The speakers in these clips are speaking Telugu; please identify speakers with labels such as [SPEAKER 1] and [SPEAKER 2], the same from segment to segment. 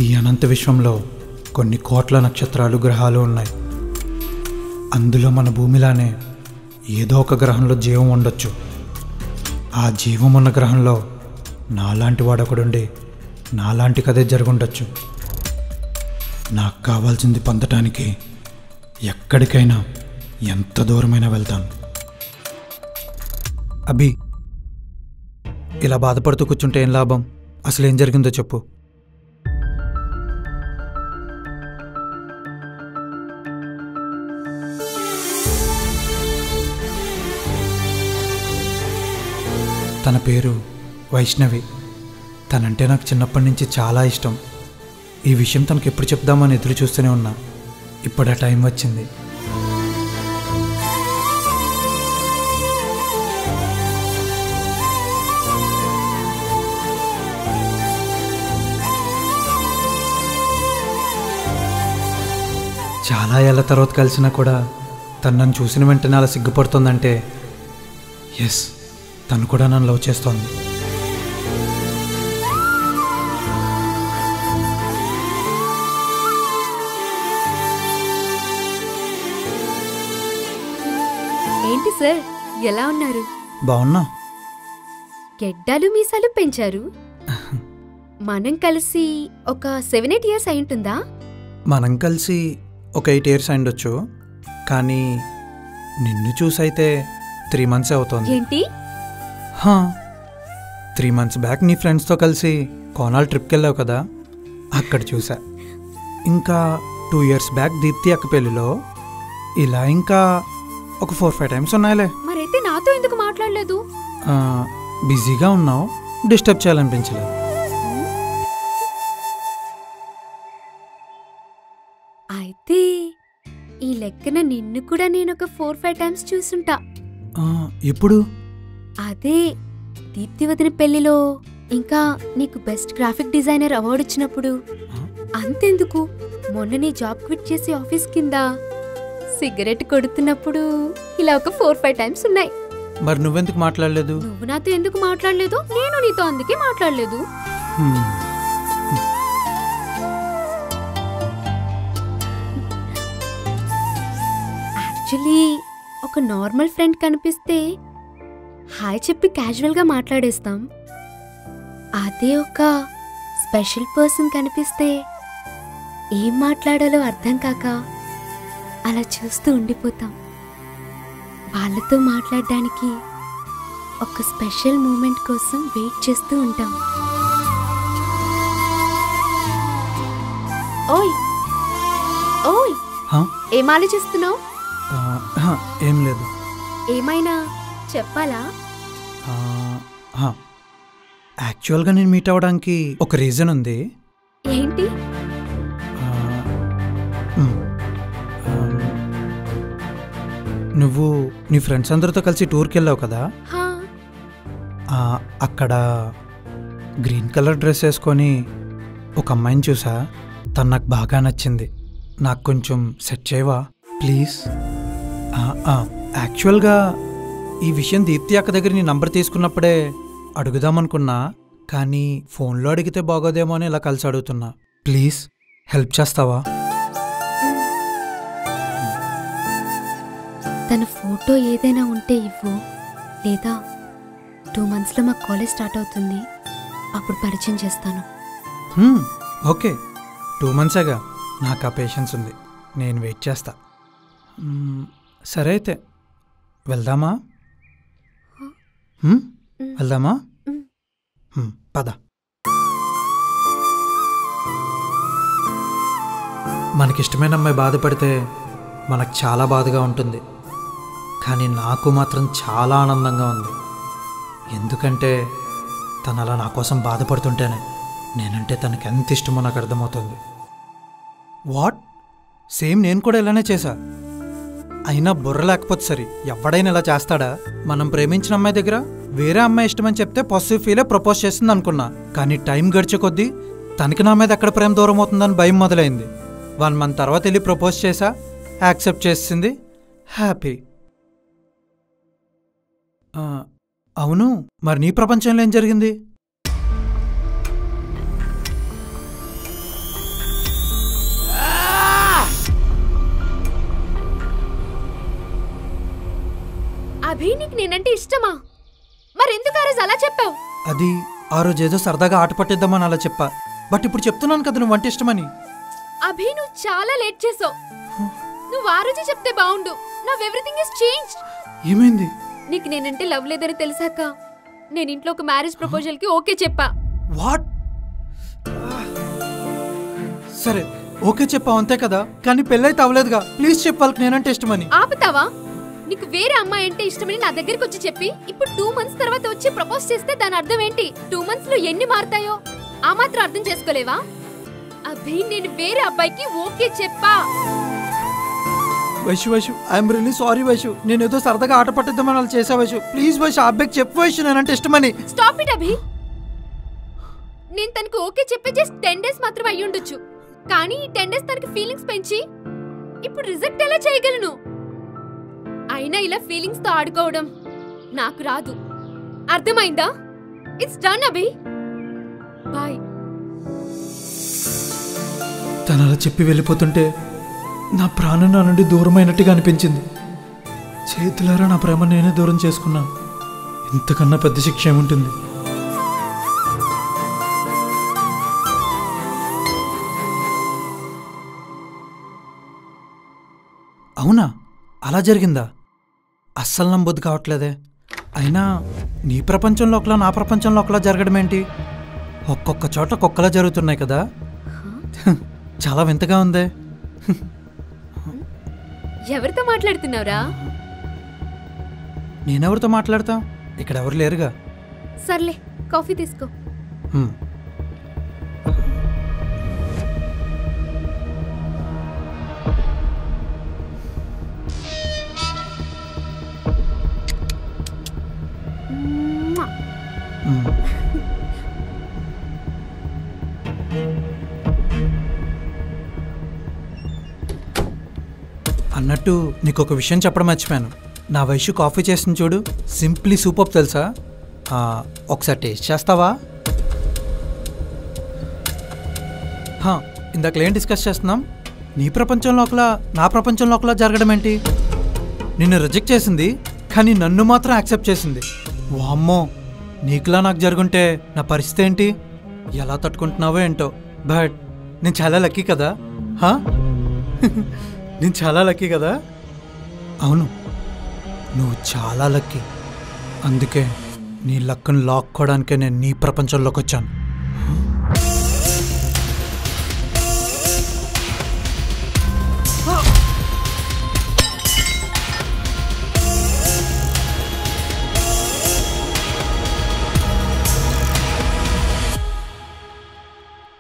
[SPEAKER 1] ఈ అనంత విశ్వంలో కొన్ని కోట్ల నక్షత్రాలు గ్రహాలు ఉన్నాయి. అందులో మన భూమిలానే ఏదో ఒక గ్రహంలో జీవం ఉండొచ్చు. ఆ జీవం ఉన్న గ్రహంలో నాలాంటి వాడొకడుండి నాలాంటి కథే జరుగుండొచ్చు. నాకు కావాల్సింది పొందటానికి ఎక్కడికైనా ఎంత దూరమైనా వెళ్తాను. అభి, ఇలా బాధపడుతూ కూర్చుంటే ఏం లాభం? అసలు ఏం జరిగిందో చెప్పు. తన పేరు వైష్ణవి. తనంటే నాకు చిన్నప్పటి నుంచి చాలా ఇష్టం. ఈ విషయం తనకు ఎప్పుడు చెప్దామని ఎదురు చూస్తూనే ఉన్నా. ఇప్పుడు ఆ టైం వచ్చింది. చాలా ఏళ్ళ తర్వాత కలిసినా కూడా తను నన్ను చూసిన వెంటనే అలా సిగ్గుపడుతుందంటే ఎస్, తను కూడా నన్ను లవ్ చేస్తోంది.
[SPEAKER 2] ఏంటి సార్, ఎలా ఉన్నారు?
[SPEAKER 1] బాగున్నా.
[SPEAKER 2] గెడ్డాలు మీసాలు పెంచారు. మనం కలిసి ఒక 7-8 years అయింటుందా?
[SPEAKER 1] మనం కలిసి ఒక 8 years అయిండొచ్చు. కానీ నిన్ను చూసైతే 3 months అవుతోంది.
[SPEAKER 2] ఏంటి?
[SPEAKER 1] 3 months బ్యాక్ నీ ఫ్రెండ్స్తో కలిసి కోనాల్ ట్రిప్కి వెళ్ళావు కదా, అక్కడ చూసా. ఇంకా 2 years బ్యాక్ దీప్తి అక్క పెళ్ళిలో. ఇలా ఇంకా ఒక 4-5 times ఉన్నాయిలే.
[SPEAKER 2] మరైతే నాతో ఎందుకు మాట్లాడలేదు?
[SPEAKER 1] బిజీగా ఉన్నావు, డిస్టర్బ్ చేయాలనిపించలేదు.
[SPEAKER 2] అయితే ఈ లెక్కన నిన్ను కూడా నేను ఒక 4-5 times చూసుంటా.
[SPEAKER 1] ఎప్పుడు?
[SPEAKER 2] అదే దీప్తి వదిన పెళ్లిలో, ఇంకా నీకు బెస్ట్ గ్రాఫిక్ డిజైనర్ అవార్డు ఇచ్చినప్పుడు. అంతెందుకు, మొన్న నీ జాబ్ క్విట్ చేసి ఆఫీస్ కింద సిగరెట్ కొడుతున్నప్పుడు ఇలా ఒక 4-5 times ఉన్నాయి.
[SPEAKER 1] మరి నువ్వెందుకు మాట్లాడలేదు?
[SPEAKER 2] నువ్వు నాతో ఎందుకు మాట్లాడలేదు? నేను నీతో అందుకే మాట్లాడలేదు. యాక్చువల్లీ ఒక నార్మల్ ఫ్రెండ్ కనిపిస్తే హాయ్ చెప్పి క్యాజువల్గా మాట్లాడేస్తాం. అదే ఒక స్పెషల్ పర్సన్ కనిపిస్తే ఏం మాట్లాడాలో అర్థం కాక అలా చూస్తూ ఉండిపోతాం. వాళ్ళతో మాట్లాడడానికి ఒక స్పెషల్ మూమెంట్ కోసం వెయిట్ చేస్తూ ఉంటాం. ఓయ్ ఓయ్, ఏం ఆలోచిస్తున్నావు?
[SPEAKER 1] ఏం లేదు.
[SPEAKER 2] ఏమైనా చెప్పాలా?
[SPEAKER 1] యాక్చువల్గా నేను మీట్ అవ్వడానికి ఒక రీజన్ ఉంది.
[SPEAKER 2] ఏంటి?
[SPEAKER 1] నువ్వు నీ ఫ్రెండ్స్ అందరితో కలిసి టూర్కి వెళ్ళావు కదా, అక్కడ గ్రీన్ కలర్ డ్రెస్ వేసుకొని ఒక అమ్మాయిని చూసా. తను నాకు బాగా నచ్చింది. నాకు కొంచెం సెట్ చేయవా ప్లీజ్? యాక్చువల్గా ఈ విషయం దీప్తి అక్క దగ్గర నీ నంబర్ తీసుకున్నప్పుడే అడుగుదామనుకున్నా, కానీ ఫోన్లో అడిగితే బాగోదేమో అని ఇలా కలిసి అడుగుతున్నా. ప్లీజ్ హెల్ప్ చేస్తావా?
[SPEAKER 2] తన ఫోటో ఏదైనా ఉంటే ఇవ్వు, లేదా 2 monthsలో మా కాలేజ్ స్టార్ట్ అవుతుంది, అప్పుడు పరిచయం చేస్తాను.
[SPEAKER 1] ఓకే, 2 monthsగా. నాకు ఆ పేషెన్స్ ఉంది, నేను వెయిట్ చేస్తా. సరే అయితే వెళ్దామా? వెళ్దామా? పద. మనకిష్టమైన అమ్మాయి బాధపడితే మనకు చాలా బాధగా ఉంటుంది, కానీ నాకు మాత్రం చాలా ఆనందంగా ఉంది. ఎందుకంటే తను అలా నా కోసం బాధపడుతుంటేనే నేనంటే తనకి ఎంత ఇష్టమో నాకు అర్థమవుతుంది. వాట్, సేమ్ నేను కూడా ఇలానే చేశా. అయినా బుర్ర లేకపోతే సరి, ఎవడైనా ఇలా చేస్తాడా? మనం ప్రేమించిన అమ్మాయి దగ్గర వేరే అమ్మాయి ఇష్టమని చెప్తే పాజిటివ్ ఫీలే ప్రపోజ్ చేస్తుంది అనుకున్నా, కానీ టైం గడిచే కొద్దీ తనకి నా మీద ఎక్కడ ప్రేమ దూరం అవుతుందని భయం మొదలైంది. 1 month తర్వాత వెళ్ళి ప్రపోజ్ చేశా, యాక్సెప్ట్ చేసింది, హ్యాపీ. అవును, మరి నీ ప్రపంచంలో ఏం జరిగింది?
[SPEAKER 2] అభి నీకు నేనంటే ఇష్టమా? మరెందుకు ఆ రోజు అలా చెప్పావు?
[SPEAKER 1] అది ఆ రోజు ఏదో సరదాగా ఆట పట్టిద్దామని అలా చెప్పా. బట్ ఇప్పుడు చెప్తున్నాను కదా నువ్వంటే ఇష్టమని.
[SPEAKER 2] అభి నువ్వు చాలా లేట్ చేసావు. నువ్వు ఆ రోజే చెప్తే బాగుండు. Now everything is changed.
[SPEAKER 1] ఏమైంది?
[SPEAKER 2] నీకు నేనంటే లవ్ లేదని తెలిసాక నేను ఇంట్లో ఒక మ్యారేజ్ ప్రపోజల్ కి ఓకే చెప్పా.
[SPEAKER 1] వాట్? సరే ఓకే చెప్పావు అంతే కదా, కానీ పెళ్ళైతే అవ్వలేదుగా. ప్లీజ్ చెప్పు వాళ్ళకి నేనంటే ఇష్టమని.
[SPEAKER 2] ఆపుతావా? నీకు వేరే అమ్మాయి అంటే ఇష్టమని నా దగ్గరికి వచ్చి చెప్పి ఇప్పుడు 2 months తర్వాత వచ్చి ప్రపోజ్ చేస్తే దాని అర్థం ఏంటి? 2 months లో ఎన్ని మారుతాయో ఆ మాత్రం అర్థం చేసుకోలేవా? అభి నేను వేరే అబ్బాయికి ఓకే చెప్పా.
[SPEAKER 1] Vaishu I'm really sorry Vaishu. నేను ఏదో సరదాగా ఆట పట్టిద్దామని వాళ్ళు చేసా వైషు. ప్లీజ్ వైషు, ఆ అబ్బాయికి చెప్పు వైషు నేనంటే ఇష్టమని.
[SPEAKER 2] స్టాప్ ఇట్ అభి. నేను తనకు ఓకే చెప్పి జస్ట్ 10 days మాత్రమే అయ్యి ఉండొచ్చు, కానీ ఈ 10 days తనకి ఫీలింగ్స్ పెంచి ఇప్పుడు రిజెక్ట్ ఎలా చేయగలను? అయినా ఇలా ఫీలింగ్స్ తో ఆడుకోవడం నాకు రాదు. అర్థమైందా? It's done Abhi. బాయ్.
[SPEAKER 1] తను అలా చెప్పి వెళ్ళిపోతుంటే నా ప్రాణం నా నుండి దూరమైనట్టుగా అనిపించింది. చేతులారా నా ప్రేమ నేనే దూరం చేసుకున్నాను. ఇంతకన్నా పెద్ద శిక్ష ఏముంటుంది? అవునా, అలా జరిగిందా? అస్సలు నమ్మబుద్ధి కావట్లేదే. అయినా నీ ప్రపంచంలో ఒకలా నా ప్రపంచంలో ఒకలా జరగడం ఏంటి? ఒక్కొక్క చోట ఒక్కొక్కలా జరుగుతున్నాయి కదా. చాలా వింతగా ఉందే.
[SPEAKER 2] ఎవరితో మాట్లాడుతున్నావురా?
[SPEAKER 1] నేనెవరితో మాట్లాడతా? ఇక్కడ ఎవరు లేరుగా.
[SPEAKER 2] సర్లే, కాఫీ తీసుకో. అన్నట్టు నీకు ఒక విషయం చెప్పడం మర్చిపోయాను. నా వయసు కాఫీ చేసిన చూడు, సింప్లీ సూపర్ తెలుసా? ఒకసారి టేస్ట్ చేస్తావా? ఇందాక ఏం డిస్కస్ చేస్తున్నాం? నీ ప్రపంచంలో ఒకలా నా ప్రపంచంలో ఒకలా జరగడం ఏంటి? నిన్ను రిజెక్ట్ చేసింది, కానీ నన్ను మాత్రం యాక్సెప్ట్ చేసింది. వామ్మో, నీకులా నాకు జరుగుంటే నా పరిస్థితి ఏంటి? ఎలా తట్టుకుంటున్నావో ఏంటో. బట్ నేను చాలా లక్కీ కదా. నేను చాలా లక్కీ కదా. అవును, నువ్వు చాలా లక్కీ. అందుకే నీ లక్ను లాక్కోవడానికే నేను నీ ప్రపంచంలోకి వచ్చాను.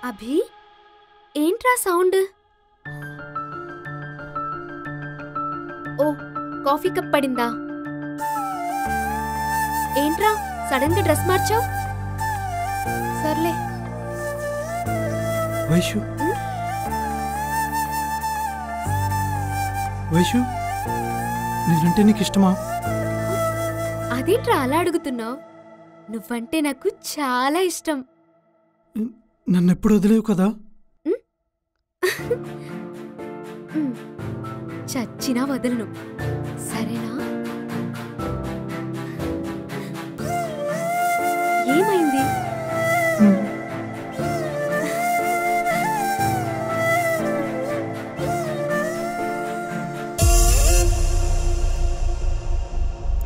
[SPEAKER 2] అభి, ఏంట్రా సౌండ్? ఓ, కాఫీ కప్ పడిందా? ఏంట్రా సడన్ గా డ్రెస్ మార్చావు? సర్లే.
[SPEAKER 1] వైషు, వైషు, నేనంటే నీకు ఇష్టమా?
[SPEAKER 2] అదేంట్రా అలా అడుగుతున్నావు? నువ్వంటే నాకు చాలా ఇష్టం.
[SPEAKER 1] నన్ను ఎప్పుడు వదిలేవు కదా.
[SPEAKER 2] చచ్చినా వదలను, సరేనా? ఏమైంది?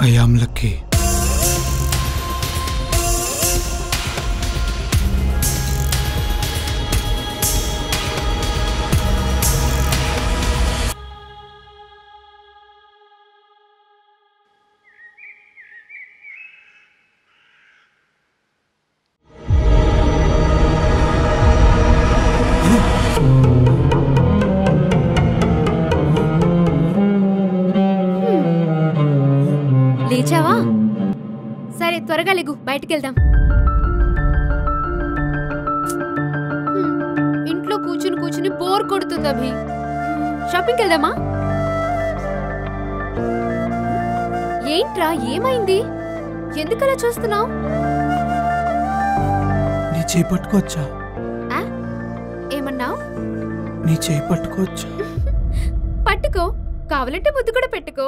[SPEAKER 1] I am lucky.
[SPEAKER 2] లేచావా? సరే త్వరగా లేగు, బయటికెళ్దాం. ఇంట్లో కూర్చుని కూర్చుని బోర్ కొడుతుంది అభి. షాపింగ్కి వెళ్దామా? ఏంట్రా ఏమైంది? ఎందుకలా చూస్తున్నావు?
[SPEAKER 1] నీ చేయి పట్టుకోవచ్చా?
[SPEAKER 2] ఏమన్నావు?
[SPEAKER 1] నీ చేయి పట్టుకోవచ్చా?
[SPEAKER 2] పట్టుకో, కావాలంటే ముద్దు కూడా పెట్టుకో.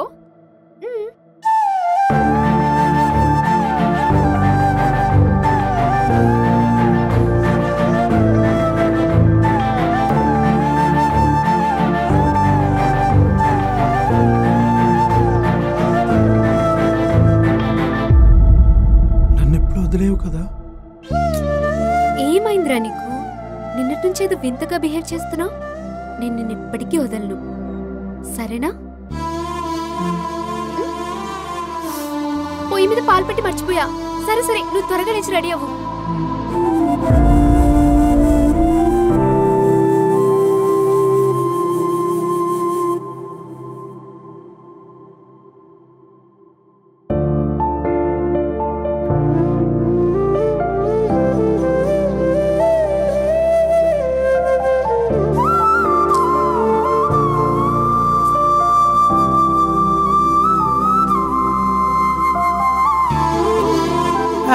[SPEAKER 1] వదిలేవు కదా?
[SPEAKER 2] ఏమైందిరా నీకు? నిన్నటి నుంచి ఏదో వింతగా బిహేవ్ చేస్తున్నావు. నేను నిన్ను ఎప్పటికీ వదలను, సరేనా? పొయ్యి మీద పాలు పెట్టి మర్చిపోయా. సరే సరే, నువ్వు త్వరగా లేచి రెడీ అవ్వు.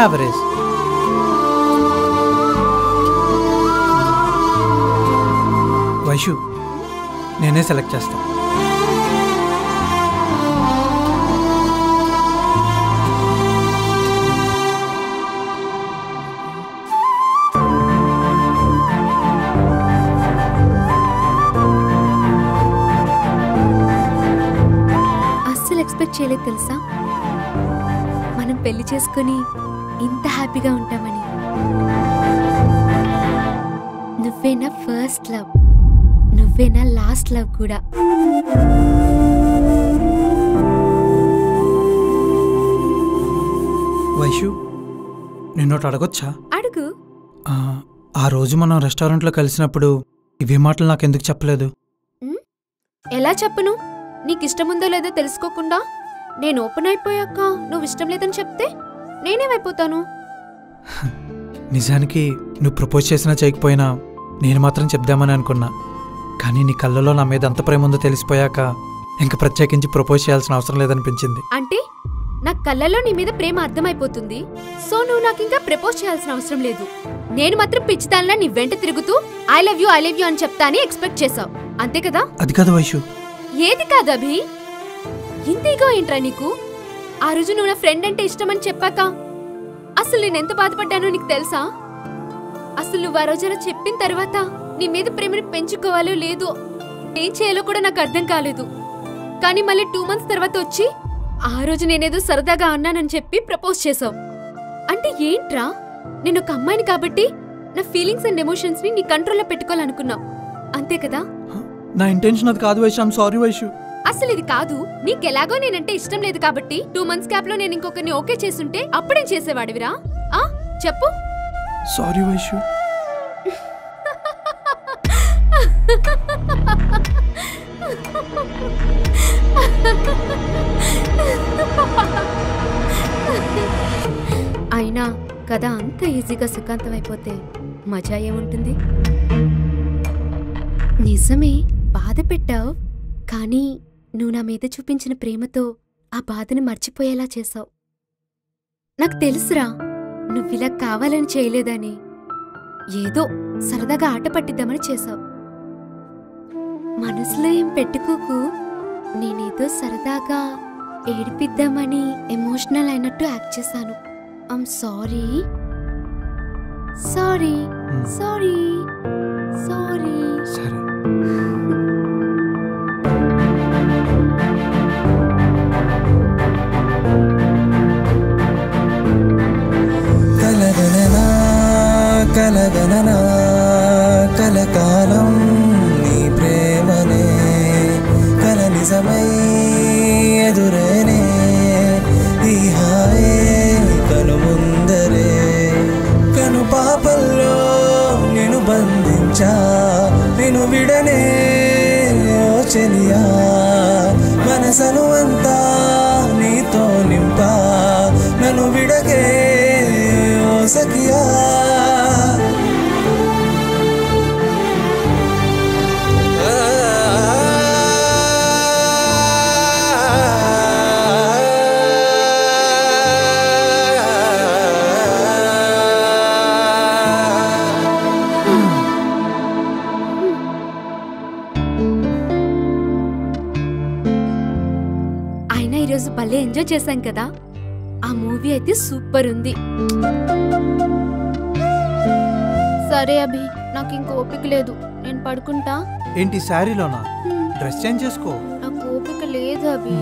[SPEAKER 1] యావరేజ్. వైషు, నేనే సెలెక్ట్ చేస్తా.
[SPEAKER 2] అస్సలు ఎక్స్పెక్ట్ చేయలేదు తెలుసా, మనం పెళ్లి చేసుకుని ఇంత హ్యాపీగా ఉంటామని. నువ్వే నా ఫస్ట్ లవ్, నువ్వే నా లాస్ట్ లవ్ కూడా.
[SPEAKER 1] వైషు, నిన్నోటి అడగొచ్చా?
[SPEAKER 2] అడుగు.
[SPEAKER 1] ఆ రోజు మనం రెస్టారెంట్లో కలిసినప్పుడు ఇవే మాటలు నాకెందుకు చెప్పలేదు?
[SPEAKER 2] ఎలా చెప్పను? నీకు ఇష్టముందో లేదో తెలుసుకోకుండా నేను ఓపెన్ అయిపోయాక నువ్వు ఇష్టం లేదని చెప్తే నేనేమైపోతాను?
[SPEAKER 1] నిజానికి నువ్వు ప్రపోజ్ చేసినా చేయకపోయినా నేను మాత్రం చెప్దామని అనుకున్నా. కానీ నీ కళ్ళలో నా మీద అంత ప్రేమ ఉందో తెలిసిపోయాక ఇంక ప్రత్యేకించి ప్రపోజ్ చేయాల్సిన అవసరం లేదనిపించింది.
[SPEAKER 2] అంటే నా కళ్ళలో నీ మీద ప్రేమ అర్థమైపోతుంది, సో నువ్వు నాకు ఇంకా ప్రపోజ్ చేయాల్సిన అవసరం లేదు. నేను మాత్రం పిచ్చిదానిలా నీ వెంట తిరుగుతూ ఐ లవ్ యూ అని చెప్తా అని ఎక్స్పెక్ట్ చేసావు, అంతే కదా?
[SPEAKER 1] అది కాదు వైషు.
[SPEAKER 2] ఏది కాదు అభి? ఇంతేగా ఏంట్రా నీకు? ఆ రోజు నువ్వు నా ఫ్రెండ్ అంటే ఇష్టమని చెప్పాక అసలు నేనెంత బాధపడ్డానో నీకు తెలుసా? అసలు నువ్వు ఆ రోజు అలా చెప్పిన తర్వాత నీ మీద ప్రేమని పెంచుకోవాలో లేదో ఏం చేయాలో కూడా నాకు అర్థం కాలేదు. కానీ మళ్ళీ 2 months తర్వాత వచ్చి ఆ రోజు నేనేదో సరదాగా అన్నానని చెప్పి ప్రపోజ్ చేసావు. అంటే ఏంట్రా? నేను ఒక అమ్మాయిని కాబట్టి నా ఫీలింగ్స్ అండ్ ఎమోషన్స్ ని నీ కంట్రోల్లో పెట్టుకోవాలనుకున్నావు, అంతే కదా?
[SPEAKER 1] నా ఇంటెన్షన్ అది కాదు వైషు. I'm sorry Vaishu.
[SPEAKER 2] అసలు ఇది కాదు. నీకెలాగో నేనంటే ఇష్టం లేదు కాబట్టి 2 months గ్యాప్ లో నేను ఇంకొకరిని ఓకే చేసుంటే అప్పుడేం చేసేవాడివిరా? చెప్పు.
[SPEAKER 1] సారీ వైషు. అయినా కథ అంత ఈజీగా సుఖాంతం అయిపోతే మజా ఏముంటుంది? నిజమే, బాధ పెట్టావు, కానీ నువ్వు నా మీద చూపించిన ప్రేమతో ఆ బాధని మర్చిపోయేలా చేశావు. నాకు తెలుసురా, నువ్విలా కావాలని చేయలేదని, ఏదో సరదాగా ఆట పట్టిద్దామని చేశావు. మనసులో ఏం పెట్టుకోకు. నేనేదో సరదాగా ఏడిపిద్దామని ఎమోషనల్ అయినట్టు యాక్ట్ చేశాను. I'm sorry. Sorry sorry sorry. సరే.
[SPEAKER 3] కలగననా కలకాలం నీ ప్రేమనే, కల నిజమై ఎదురేనే ఈ హాయే కను ముందరే. కను పాపల్లో నేను బంధించా, నేను విడనే ఓ చెలియా. మనసను అంతా నీతో నింపా, నన్ను విడకే ఓ సఖియా.
[SPEAKER 2] భలే ఎంజాయ్ చేశాం కదా. ఆ మూవీ అయితే సూపర్ ఉంది. సరే అభి, నాకు ఇంక ఓపిక లేదు, నేను పడుకుంటా.
[SPEAKER 1] ఏంటి శారీలోనా? డ్రెస్ చేంజ్ చేసుకో.
[SPEAKER 2] నాకు ఓపిక లేదు అభి.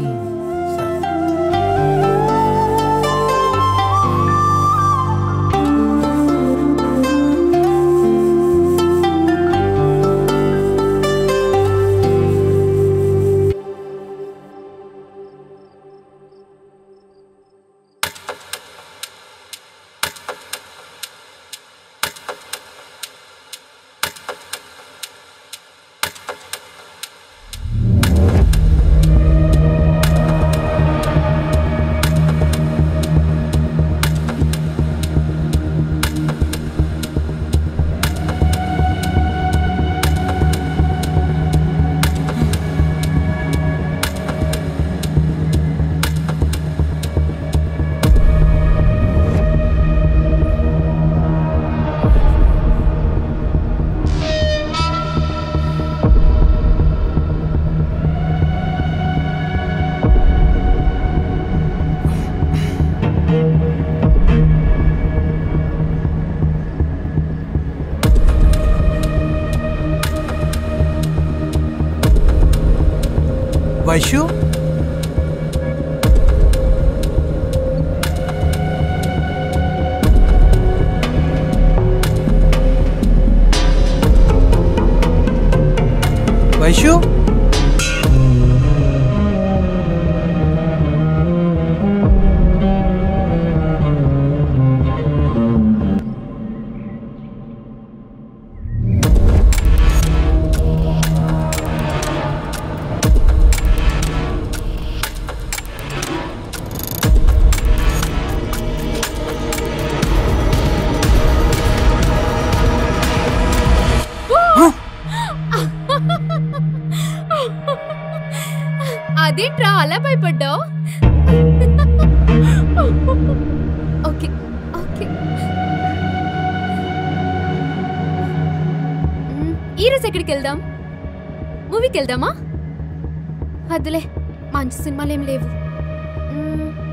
[SPEAKER 2] వైషు, వైషు, అదేంట్రా అలా భయపడ్డావు? ఓకే ఓకే, ఈరోజు ఎక్కడికి వెళ్దాం? మూవీకి వెళ్దామా? వద్దులే, మంచి సినిమాలు ఏం లేవు.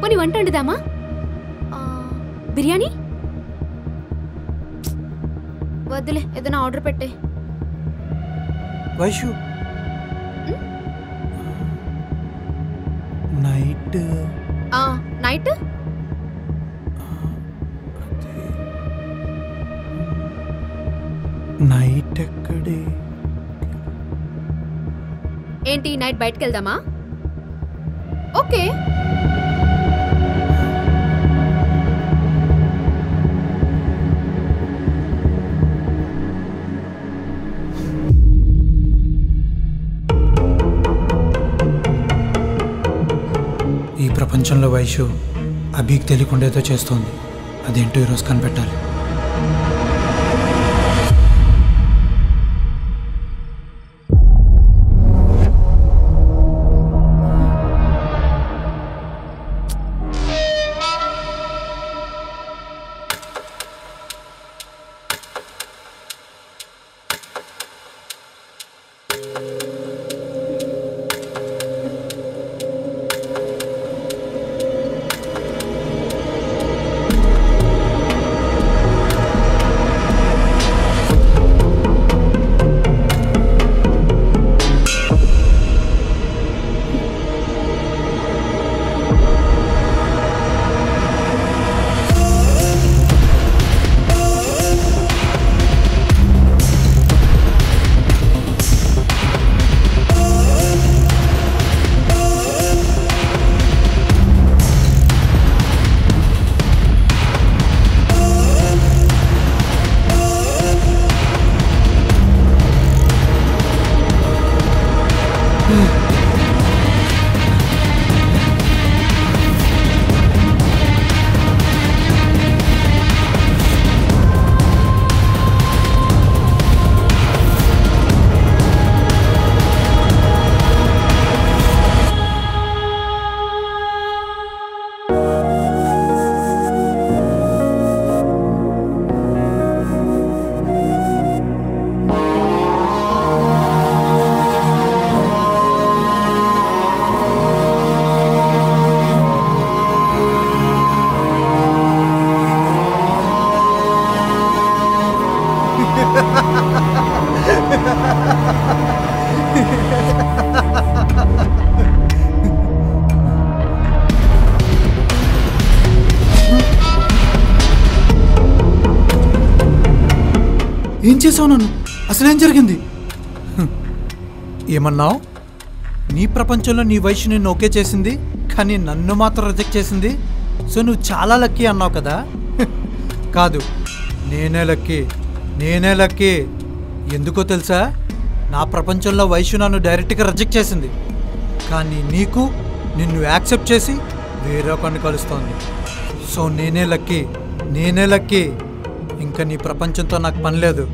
[SPEAKER 2] పోనీ వంట వండుదామా? బిర్యానీ? వద్దులే, ఏదైనా ఆర్డర్ పెట్టే.
[SPEAKER 1] వైషు, నైట్
[SPEAKER 2] నైట్
[SPEAKER 1] నైట్ ఎక్కడే?
[SPEAKER 2] ఏంటి, నైట్ బయటకు వెళ్దామా? ఓకే.
[SPEAKER 1] ఈ ప్రపంచంలో వైషు అభికి తెలియకుండా ఏదో చేస్తోంది. అదేంటో ఈరోజు కనిపెట్టాలి. ఏం చేసావు నన్ను? అసలేం జరిగింది? ఏమన్నావు? నీ ప్రపంచంలో నీ వయసు నిన్ను ఓకే చేసింది, కానీ నన్ను మాత్రం రిజెక్ట్ చేసింది. సో నువ్వు చాలా లక్కీ అన్నావు కదా? కాదు, నేనే లక్కీ. ఎందుకో తెలుసా? నా ప్రపంచంలో వయసు నన్ను డైరెక్ట్గా రిజెక్ట్ చేసింది, కానీ నిన్ను యాక్సెప్ట్ చేసి వేరొకరిని కలుస్తోంది. సో నేనే లక్కీ. ఇంకా నీ ప్రపంచంతో నాకు పని లేదు.